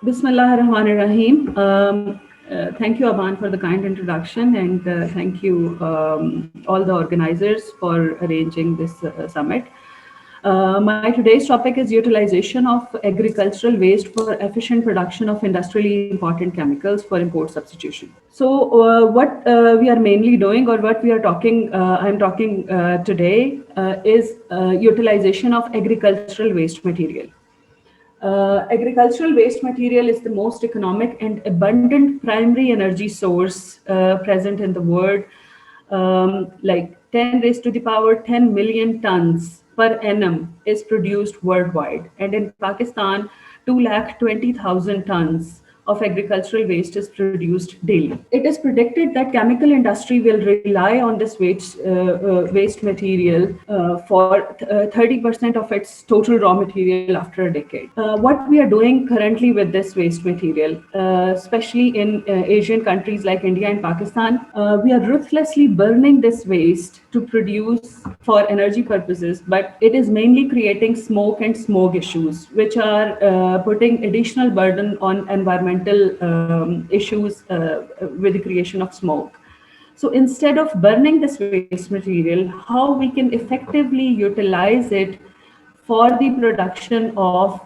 Bismillah ar-Rahman ar-Rahim. Thank you, Aban, for the kind introduction, and thank you, all the organizers, for arranging this summit. My today's topic is utilization of agricultural waste for efficient production of industrially important chemicals for import substitution. So, what we are mainly doing, or what we are talking, I'm talking today, is utilization of agricultural waste material. Agricultural waste material is the most economic and abundant primary energy source present in the world. Like 10 raised to the power 10 million tons per annum is produced worldwide. And in Pakistan, 2,20,000 tons of agricultural waste is produced daily. It is predicted that chemical industry will rely on this waste material for 30% of its total raw material after a decade. What we are doing currently with this waste material, especially in Asian countries like India and Pakistan, we are ruthlessly burning this waste to produce for energy purposes, but it is mainly creating smoke and smog issues, which are putting additional burden on environmental issues with the creation of smoke. So instead of burning this waste material, how we can effectively utilize it for the production of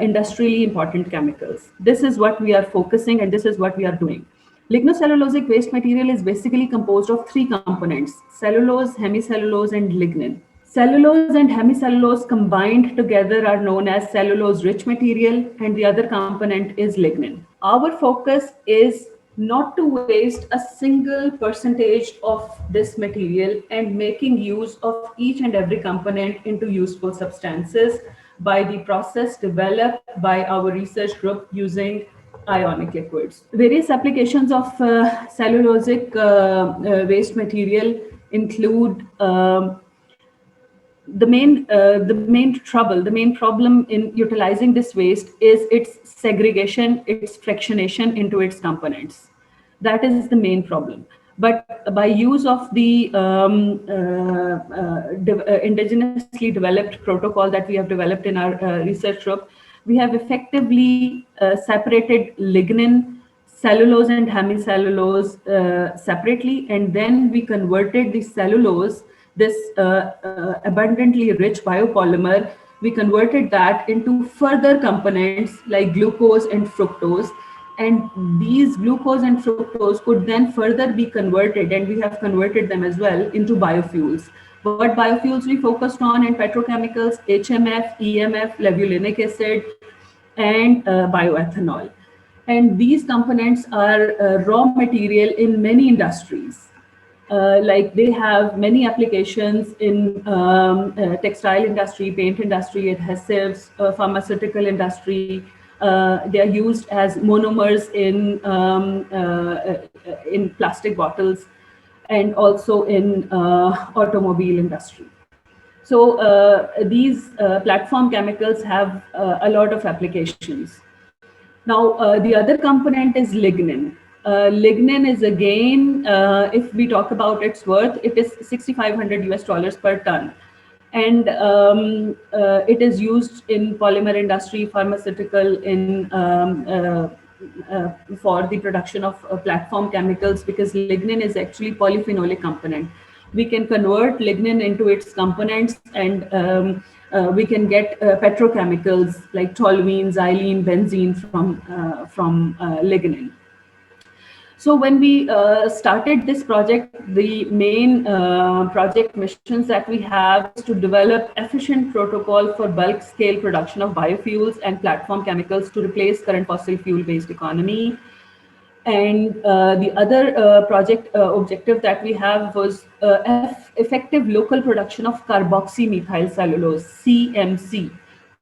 industrially important chemicals. This is what we are focusing, and this is what we are doing. Lignocellulosic waste material is basically composed of three components: cellulose, hemicellulose, and lignin. Cellulose and hemicellulose combined together are known as cellulose-rich material, and the other component is lignin. Our focus is not to waste a single percentage of this material and making use of each and every component into useful substances by the process developed by our research group using ionic liquids. Various applications of cellulosic waste material include the main problem in utilizing this waste is its segregation, its fractionation into its components. That is the main problem. But by use of the indigenously developed protocol that we have developed in our research group, we have effectively separated lignin, cellulose, and hemicellulose separately, and then we converted the cellulose, this abundantly rich biopolymer, we converted that into further components like glucose and fructose. And these glucose and fructose could then further be converted, and we have converted them as well, into biofuels. What biofuels we focused on in petrochemicals: HMF, EMF, levulinic acid, and bioethanol. And these components are raw material in many industries. Like they have many applications in textile industry, paint industry, adhesives, pharmaceutical industry. They are used as monomers in plastic bottles, and also in automobile industry. So these platform chemicals have a lot of applications. Now, the other component is lignin. Lignin is again, if we talk about its worth, it is $6,500 US per ton. And it is used in polymer industry, pharmaceutical, for the production of platform chemicals, because lignin is actually polyphenolic component. We can convert lignin into its components, and we can get petrochemicals like toluene, xylene, benzene from lignin. So when we started this project, the main project missions that we have is to develop efficient protocol for bulk scale production of biofuels and platform chemicals to replace current fossil fuel based economy. And the other project objective that we have was effective local production of carboxymethyl cellulose, CMC,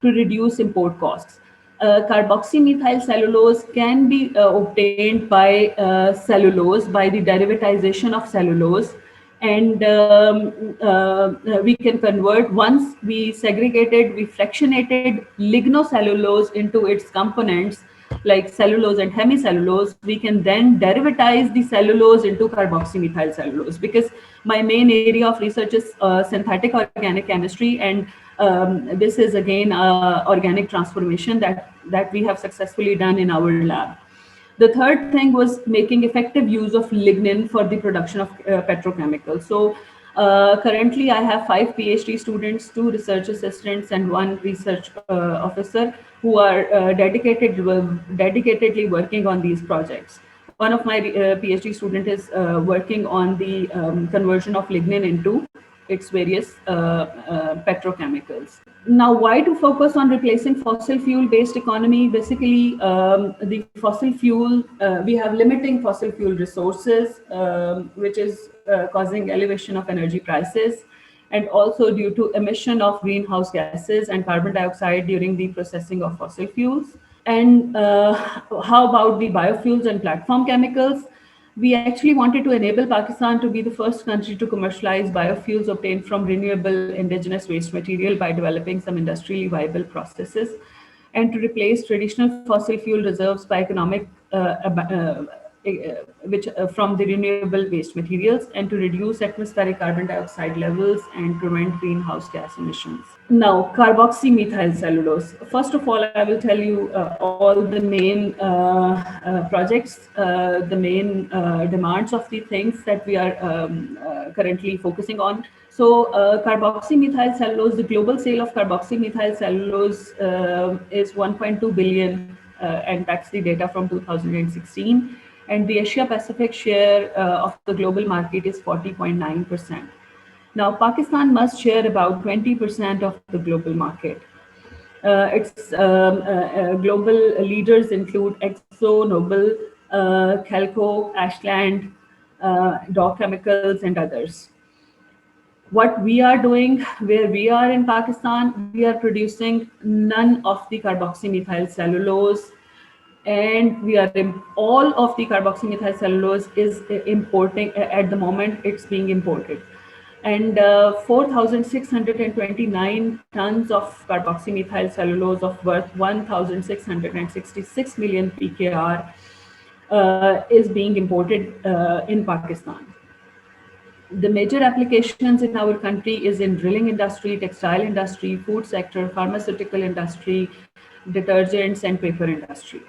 to reduce import costs. Carboxymethyl cellulose can be obtained by cellulose, by the derivatization of cellulose. And we can convert, once we fractionated lignocellulose into its components, like cellulose and hemicellulose, we can then derivatize the cellulose into carboxymethyl cellulose. Because my main area of research is synthetic organic chemistry, and This is again organic transformation that we have successfully done in our lab. The third thing was making effective use of lignin for the production of petrochemicals. So currently, I have 5 PhD students, 2 research assistants, and 1 research officer who are dedicatedly working on these projects. One of my PhD student is working on the conversion of lignin into its various petrochemicals. Now, why to focus on replacing fossil fuel based economy? Basically, the fossil fuel, we have limiting fossil fuel resources, which is causing elevation of energy prices, and also due to emission of greenhouse gases and carbon dioxide during the processing of fossil fuels. And how about the biofuels and platform chemicals? We actually wanted to enable Pakistan to be the first country to commercialize biofuels obtained from renewable indigenous waste material by developing some industrially viable processes, and to replace traditional fossil fuel reserves by economic which from the renewable waste materials, and to reduce atmospheric carbon dioxide levels and prevent greenhouse gas emissions. Now, carboxymethyl cellulose. First of all, I will tell you all the main projects, the main demands of the things that we are currently focusing on. So, carboxymethyl cellulose, the global sale of carboxymethyl cellulose is 1.2 billion, and that's the data from 2016. And the Asia Pacific share of the global market is 40.9%. Now, Pakistan must share about 20% of the global market. Its global leaders include Exxon, Noble, Calco, Ashland, Dow Chemicals, and others. What we are doing, where we are in Pakistan, we are producing none of the carboxymethyl cellulose, and we are all of the carboxymethyl cellulose is importing at the moment. It's being imported, and 4,629 tons of carboxymethyl cellulose of worth 1,666 million pkr is being imported in Pakistan. The major applications in our country is in drilling industry, textile industry, food sector, pharmaceutical industry, detergents, and paper industry.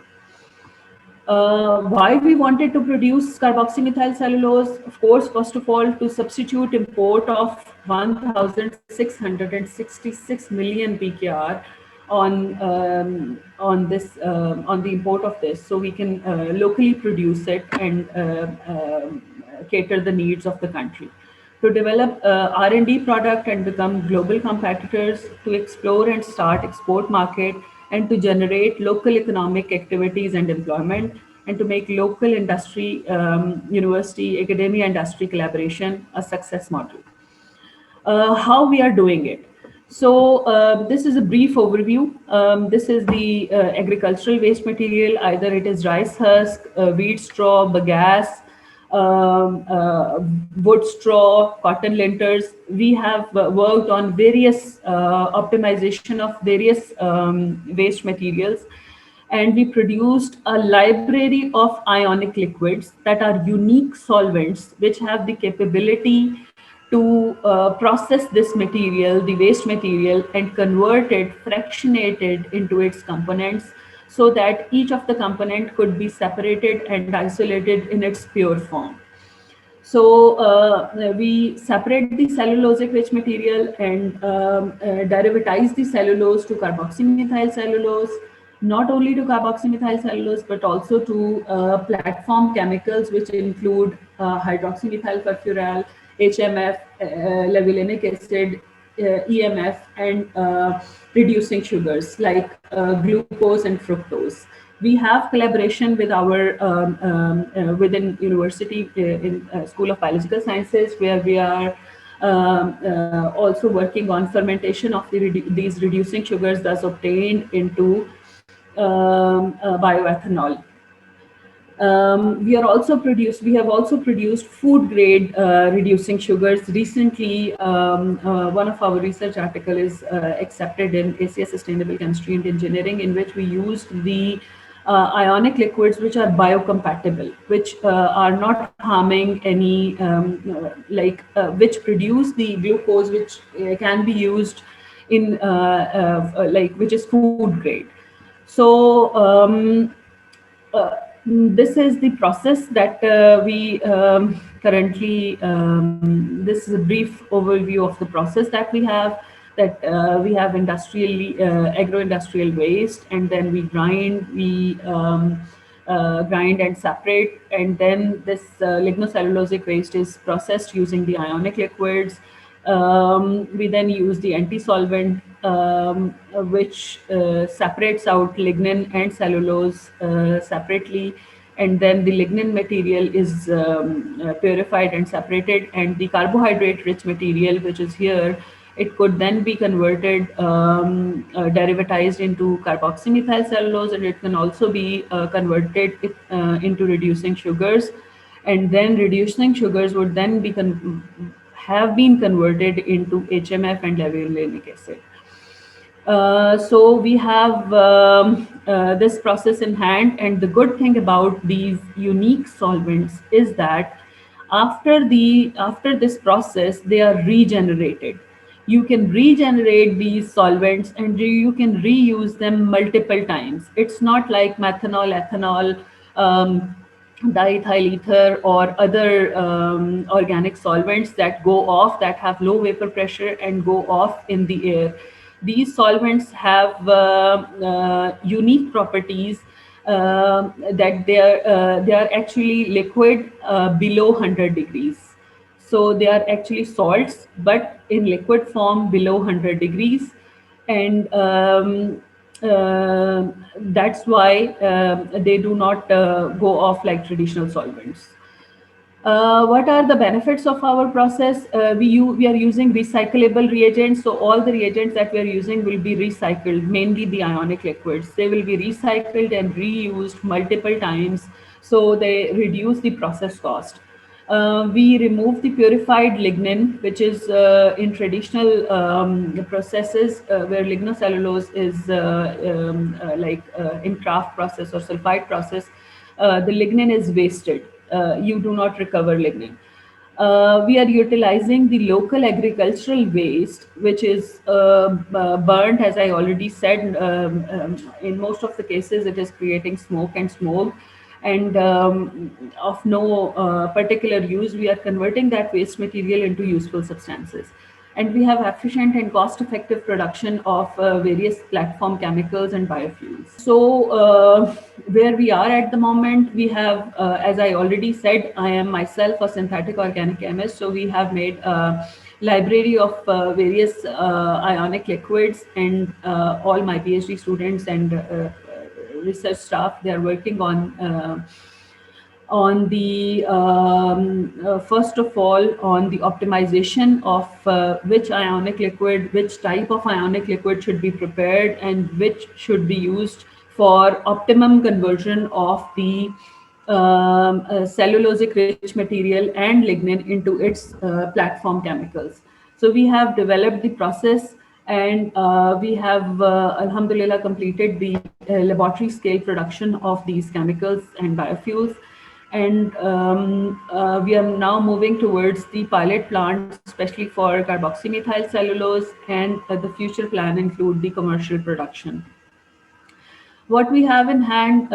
Why we wanted to produce carboxymethyl cellulose? Of course, first of all, to substitute import of 1,666 million pkr on the import of this, so we can locally produce it and cater the needs of the country. To develop R&D product and become global competitors, to explore and start export market, and to generate local economic activities and employment, and to make local industry, university, academia, industry collaboration a success model. How we are doing it. So this is a brief overview. This is the agricultural waste material. Either it is rice husk, wheat straw, bagasse, wood straw, cotton linters. We have worked on various optimization of various waste materials, and we produced a library of ionic liquids that are unique solvents which have the capability to process this material, the waste material, and convert it, fractionate it into its components, so that each of the component could be separated and isolated in its pure form. So we separate the cellulosic waste material and derivatize the cellulose to carboxymethyl cellulose, not only to carboxymethyl cellulose, but also to platform chemicals, which include hydroxymethyl furfural, HMF, levulinic acid, EMF, and reducing sugars like glucose and fructose. We have collaboration with our within university in School of Biological Sciences, where we are also working on fermentation of these reducing sugars, thus obtained into bioethanol. We have also produced food grade reducing sugars. Recently, one of our research article is accepted in ACS Sustainable Chemistry and Engineering, in which we used the ionic liquids which are biocompatible, which are not harming any, which produce the glucose, which can be used in like which is food grade. So this is the process that we currently, this is a brief overview of the process that we have. That we have industrially agro-industrial waste, and then we grind and separate, and then this lignocellulosic waste is processed using the ionic liquids. We then use the anti-solvent, which separates out lignin and cellulose separately, and then the lignin material is purified and separated, and the carbohydrate-rich material, which is here, it could then be converted, derivatized into carboxymethyl cellulose, and it can also be converted into reducing sugars, and then reducing sugars would then have been converted into HMF and levulinic acid. So we have this process in hand, and the good thing about these unique solvents is that after this process, they are regenerated. You can regenerate these solvents, and you can reuse them multiple times. It's not like methanol, ethanol, diethyl ether, or other organic solvents that go off, that have low vapor pressure and go off in the air. These solvents have unique properties, that they are actually liquid below 100 degrees. So they are actually salts, but in liquid form below 100 degrees, and that's why they do not go off like traditional solvents. What are the benefits of our process? We are using recyclable reagents, so all the reagents that we are using will be recycled, mainly the ionic liquids. They will be recycled and reused multiple times, so they reduce the process cost. We remove the purified lignin, which is in traditional processes where lignocellulose is in Kraft process or sulfide process, the lignin is wasted. You do not recover lignin. We are utilizing the local agricultural waste, which is burnt, as I already said. In most of the cases, it is creating smoke and smoke, and of no particular use. We are converting that waste material into useful substances. And we have efficient and cost-effective production of various platform chemicals and biofuels. So, where we are at the moment, we have, as I already said, I am myself a synthetic organic chemist. So we have made a library of various ionic liquids, and all my PhD students and research staff, they are working on the first of all, on the optimization of which ionic liquid, which type of ionic liquid should be prepared, and which should be used for optimum conversion of the cellulosic rich material and lignin into its platform chemicals. So we have developed the process, and we have alhamdulillah completed the laboratory scale production of these chemicals and biofuels. And we are now moving towards the pilot plants, especially for carboxymethyl cellulose, and the future plan include the commercial production. What we have in hand,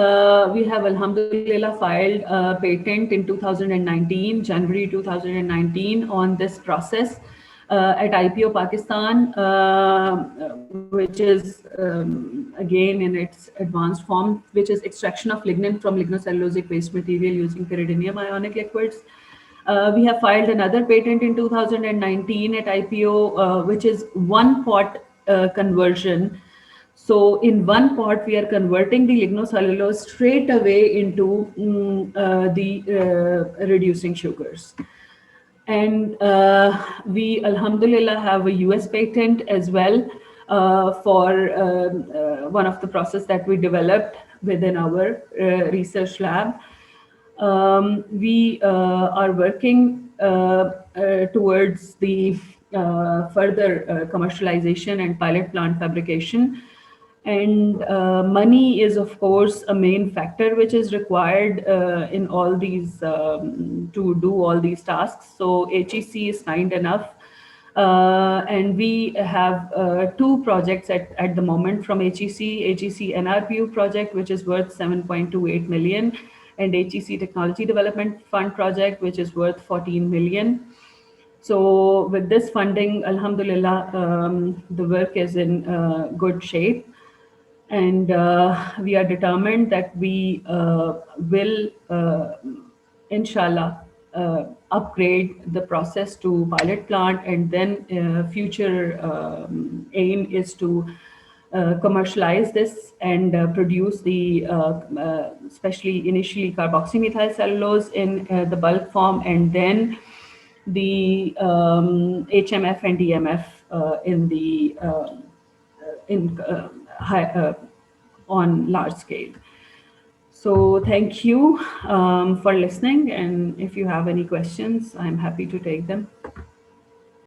we have alhamdulillah filed a patent in 2019, January 2019, on this process at IPO Pakistan, which is again in its advanced form, which is extraction of lignin from lignocellulosic waste material using pyridinium ionic liquids. We have filed another patent in 2019 at IPO, which is one pot conversion. So in one pot, we are converting the lignocellulose straight away into the reducing sugars. And we, alhamdulillah, have a US patent as well for one of the process that we developed within our research lab. We are working towards the further commercialization and pilot plant fabrication. And money is, of course, a main factor which is required in all these to do all these tasks. So HEC is kind enough And we have two projects at the moment from HEC NRPU project, which is worth 7.28 million, and HEC Technology Development Fund project, which is worth 14 million. So with this funding, Alhamdulillah, the work is in good shape, and we are determined that we will, inshallah, upgrade the process to pilot plant, and then future aim is to commercialize this and produce the, especially initially carboxymethyl cellulose in the bulk form, and then the HMF and DMF in the in high, on large scale. So thank you for listening, and if you have any questions, I'm happy to take them.